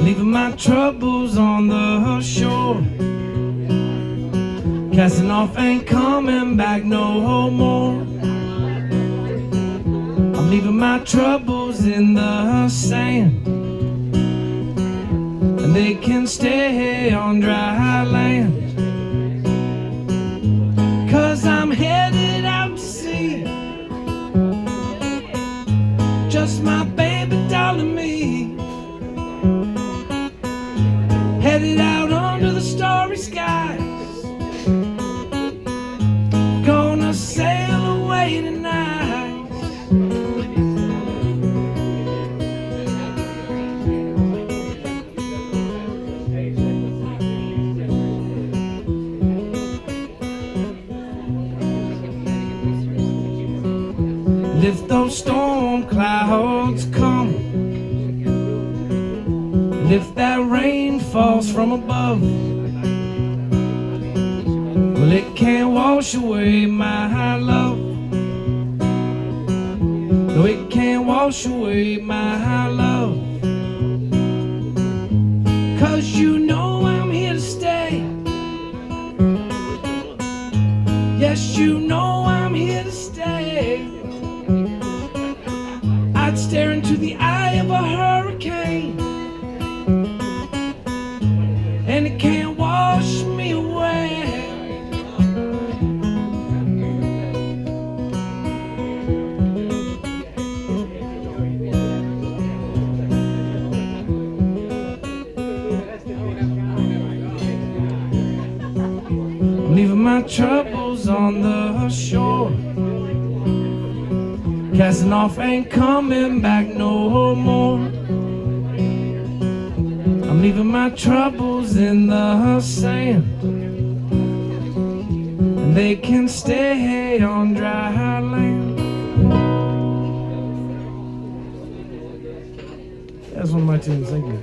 Leaving my troubles on the shore, casting off, ain't coming back no more. I'm leaving my troubles in the sand, and they can stay on dry land. 'Cause I'm headed out to sea, just my baby doll and me, headed out under the starry skies, gonna sail away tonight. And if those storm clouds come, and if that rain falls from above, well, it can't wash away my love. No, it can't wash away my love. 'Cause you know I'm here to stay. Yes, you know I'm here to stay. I'd stare into the eye of a hurricane, and it can't wash me away. I'm leaving my troubles on the shore, casting off, ain't coming back no more. I'm leaving my troubles in the sand, and they can stay on dry land. That's one of my tunes, thank you.